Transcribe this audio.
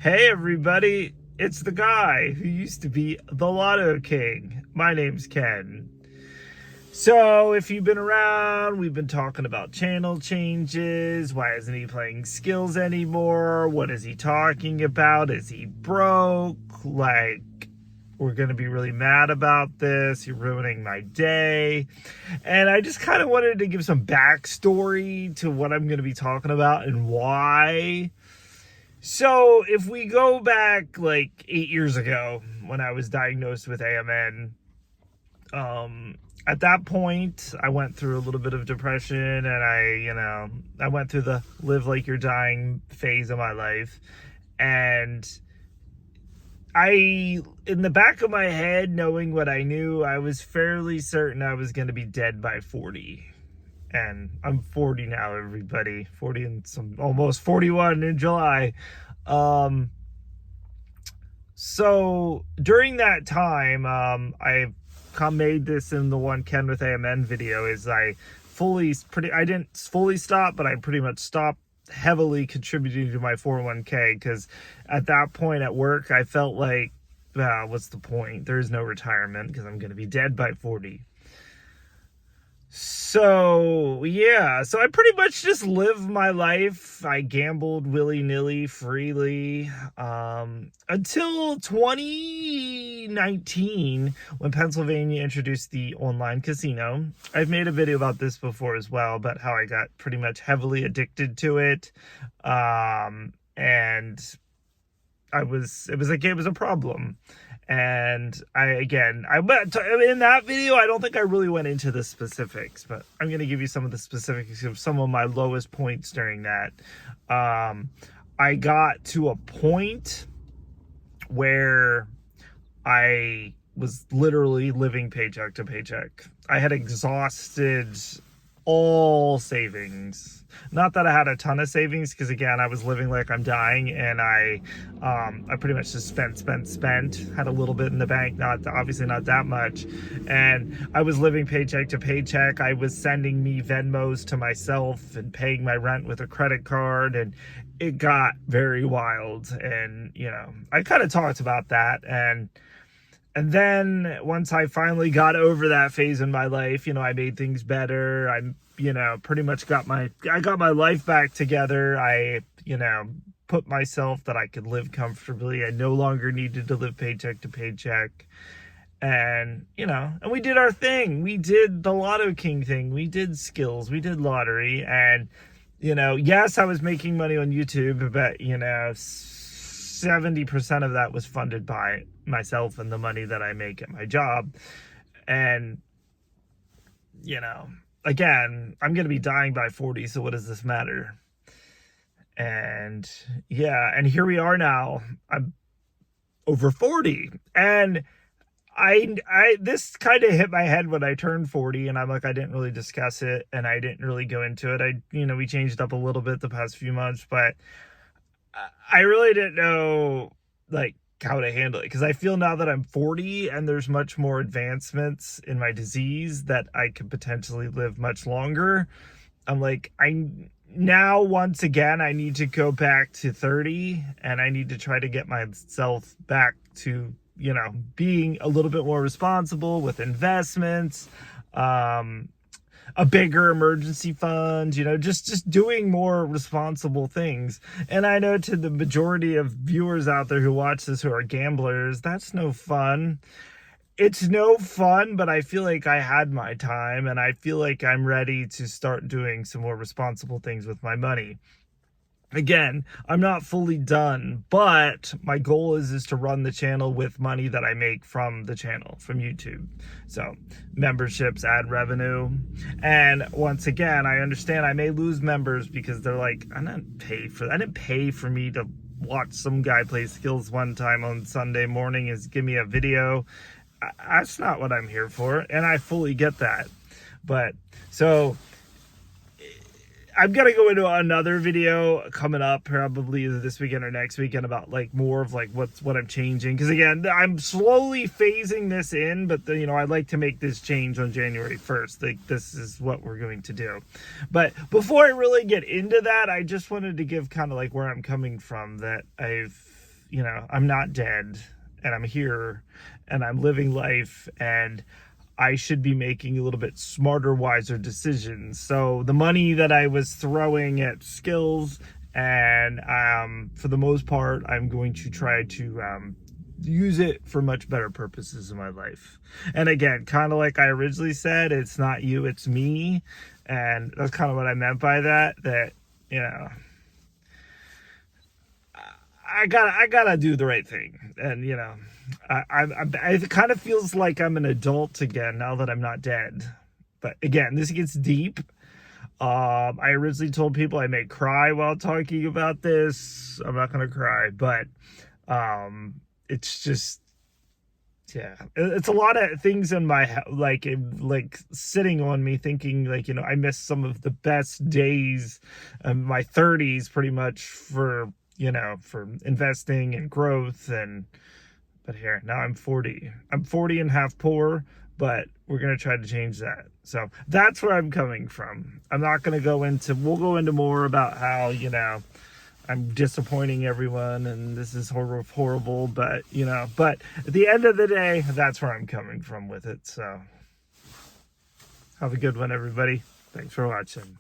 Hey everybody, it's the guy who used to be the Lotto King. My name's Ken. So if you've been around, we've been talking about channel changes. Why isn't he playing skills anymore? What is he talking about? Is he broke? Like, we're going to be really mad about this. You're ruining my day. And I just kind of wanted to give some backstory to what I'm going to be talking about and why. So if we go back like 8 years ago when I was diagnosed with AMN, at that point I went through a little bit of depression, and I went through the live like you're dying phase of my life. And in the back of my head, knowing what I knew, I was fairly certain I was going to be dead by 40. And I'm 40 now, everybody. 40 and almost 41 in July. So during that time, I made this in the one Ken with AMN video, is I didn't fully stop, but I pretty much stopped heavily contributing to my 401k, because at that point at work, I felt like, what's the point? There's no retirement because I'm going to be dead by 40. So I pretty much just lived my life. I gambled willy-nilly, freely, until 2019, when Pennsylvania introduced the online casino. I've made a video about this before as well, about how I got pretty much heavily addicted to it. And it was a problem. And in that video, I don't think I really went into the specifics, but I'm going to give you some of the specifics of some of my lowest points during that. I got to a point where I was literally living paycheck to paycheck. I had exhausted all savings. Not that I had a ton of savings, because again, I was living like I'm dying, and I pretty much just spent, had a little bit in the bank, obviously not that much. And I was living paycheck to paycheck. I was sending me Venmos to myself and paying my rent with a credit card, and it got very wild. And, I kind of talked about that. And then once I finally got over that phase in my life, I made things better. I pretty much got my life back together. I, put myself that I could live comfortably. I no longer needed to live paycheck to paycheck. And, and we did our thing. We did the Lotto King thing. We did skills. We did lottery. And, yes, I was making money on YouTube, but, 70% of that was funded by myself and the money that I make at my job. And, again, I'm going to be dying by 40, so what does this matter? And here we are now. I'm over 40. And this kind of hit my head when I turned 40, and I didn't really discuss it, and I didn't really go into it. We changed up a little bit the past few months, but I really didn't know how to handle it, because I feel now that I'm 40 and there's much more advancements in my disease that I could potentially live much longer. I'm now once again I need to go back to 30, and I need to try to get myself back to being a little bit more responsible with investments, a bigger emergency fund, just doing more responsible things. And I know to the majority of viewers out there who watch this who are gamblers, that's no fun. It's no fun, but I feel like I had my time, and I feel like I'm ready to start doing some more responsible things with my money. Again, I'm not fully done, but my goal is to run the channel with money that I make from the channel, from YouTube. So memberships, ad revenue. And once again, I understand I may lose members because they're like, I didn't pay for me to watch some guy play skills one time on Sunday morning is give me a video. That's not what I'm here for. And I fully get that. But so I'm going to go into another video coming up probably either this weekend or next weekend about more of what I'm changing. Because again, I'm slowly phasing this in, but I'd like to make this change on January 1st. This is what we're going to do. But before I really get into that, I just wanted to give kind of where I'm coming from, that I've I'm not dead, and I'm here, and I'm living life, and I should be making a little bit smarter, wiser decisions. So the money that I was throwing at skills, and for the most part, I'm going to try to use it for much better purposes in my life. And again, kind of like I originally said, it's not you, it's me. And that's kind of what I meant by that, I gotta do the right thing. And, it kind of feels like I'm an adult again now that I'm not dead. But again, this gets deep. I originally told people I may cry while talking about this. I'm not gonna cry, but it's just, yeah, it's a lot of things in my like sitting on me, thinking I missed some of the best days in my 30s pretty much for investing and growth. But here now I'm 40 and half poor, but we're going to try to change that. So that's where I'm coming from. I'm not going to we'll go into more about how I'm disappointing everyone and this is horrible, but at the end of the day, that's where I'm coming from with it. So have a good one, everybody. Thanks for watching.